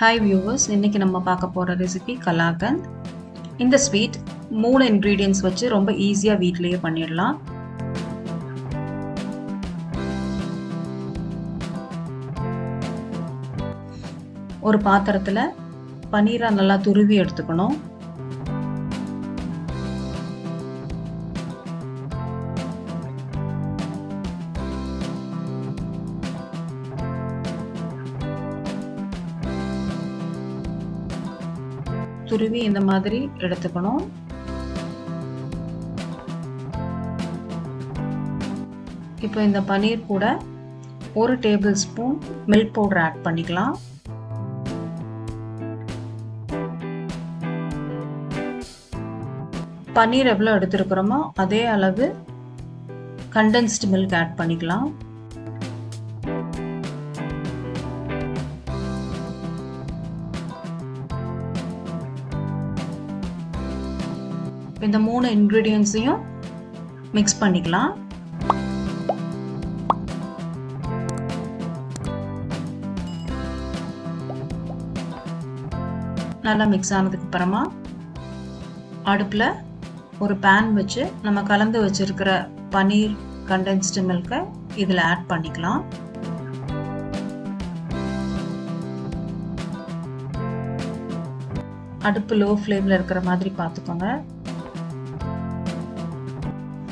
Hi viewers, இன்னைக்கு நம்ம பார்க்க போகிற ரெசிபி கலாகந்த். இந்த ஸ்வீட் 3 இன்க்ரீடியன்ட்ஸ் வச்சு ரொம்ப ஈஸியாக வீட்டிலேயே பண்ணிடலாம். ஒரு பாத்திரத்தில் பனீரை நல்லா துருவி எடுத்துக்கணும். துருவி இந்த மாதிரி எடுத்துக்கணும். இப்போ இந்த பனீர் கூட 1 tablespoon milk powder add பண்ணிக்கலாம். பனீர் எவ்வளோ எடுத்துருக்கிறோமோ அதே அளவு கண்டென்ஸ்டு மில்க் ஆட் பண்ணிக்கலாம். இந்த 3 இன்க்ரீடியன்ட்ஸையும் மிக்ஸ் பண்ணிக்கலாம். நல்லா மிக்ஸ் ஆனதுக்கு அப்புறமா அடுப்பில் ஒரு பேன் வச்சு நம்ம கலந்து வச்சிருக்கிற பனீர் கண்டென்ஸ்டு மில்கை இதில் ஆட் பண்ணிக்கலாம். அடுப்பு லோ ஃப்ளேமில் இருக்கிற மாதிரி பார்த்துக்கோங்க.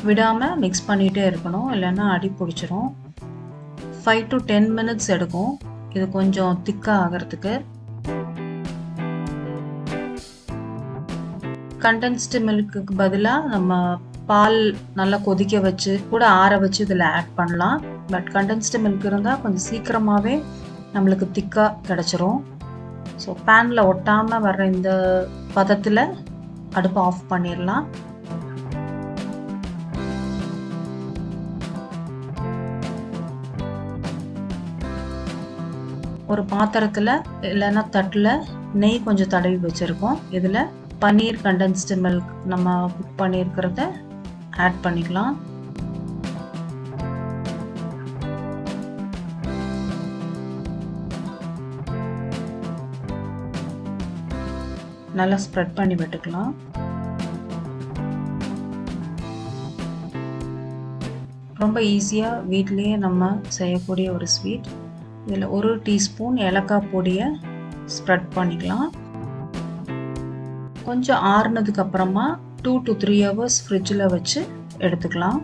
விடாமல் மிக்ஸ் பண்ணிகிட்டே இருக்கணும், இல்லைன்னா அடி பிடிச்சிரும். 5 to 10 minutes எடுக்கும் இது கொஞ்சம் திக்காக ஆகிறதுக்கு. கண்டென்ஸ்டு மில்க்குக்கு பதிலாக நம்ம பால் நல்லா கொதிக்க வச்சு கூட ஆற வச்சு இதில் ஆட் பண்ணலாம். பட் கண்டென்ஸ்டு மில்க் இருந்தால் கொஞ்சம் சீக்கிரமாகவே நம்மளுக்கு திக்காக கிடச்சிரும். ஸோ பேனில் ஒட்டாமல் வர்ற இந்த பதத்தில் அடுப்பை ஆஃப் பண்ணிடலாம். ஒரு பாத்திரத்தில் இல்லைன்னா தட்டில் நெய் கொஞ்சம் தடவி வச்சுருக்கோம். இதில் பனீர் கண்டென்ஸ்டு மில்க் நம்ம குக் பண்ணியிருக்கிறத ஆட் பண்ணிக்கலாம். நல்லா ஸ்ப்ரெட் பண்ணி விட்டுக்கலாம். ரொம்ப ஈஸியாக வீட்டிலேயே நம்ம செய்யக்கூடிய ஒரு ஸ்வீட். இதில் 1 டீஸ்பூன் ஏலக்காய் பொடியை ஸ்ப்ரெட் பண்ணிக்கலாம். கொஞ்சம் ஆறுனதுக்கு அப்புறமா 2 to 3 hours ஃப்ரிட்ஜில் வச்சு எடுத்துக்கலாம்.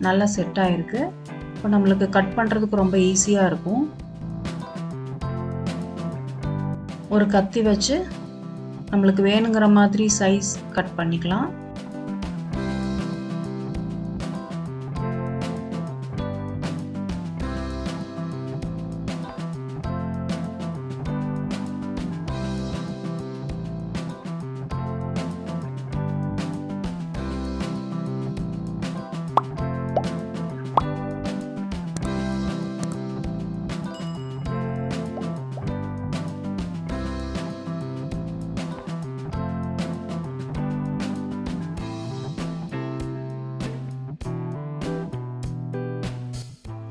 நல்லா செட் ஆகிருக்கு. இப்போ நம்மளுக்கு கட் பண்ணுறதுக்கு ரொம்ப ஈஸியாக இருக்கும். ஒரு கத்தி வச்சு நம்மளுக்கு வேணுங்கிற மாதிரி சைஸ் கட் பண்ணிக்கலாம்.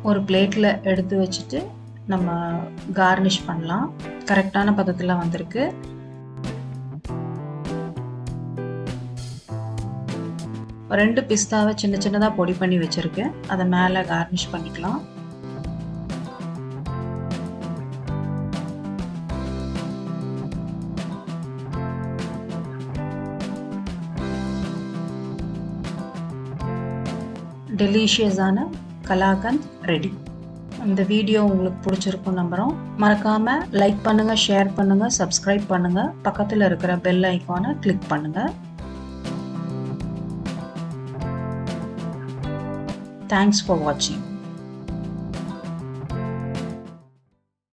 ஒரு பிளேட்டில் எடுத்து வச்சுட்டு நம்ம கார்னிஷ் பண்ணலாம். கரெக்டான பதத்தில் வந்திருக்கு. ரெண்டு பிஸ்தாவை சின்ன சின்னதாக பொடி பண்ணி வச்சுருக்கேன். அதை மேலே கார்னிஷ் பண்ணிக்கலாம். டெலிஷியஸான கலாகந்த் ரெடி. இந்த வீடியோ உங்களுக்கு பிடிச்சிருக்கும் நம்புகிறோம். மறக்காமல் லைக் பண்ணுங்கள், ஷேர் பண்ணுங்கள், சப்ஸ்கிரைப் பண்ணுங்கள். பக்கத்தில் இருக்கிற பெல் ஐக்கானை கிளிக் பண்ணுங்கள். தேங்க்ஸ் ஃபார் வாட்சிங்.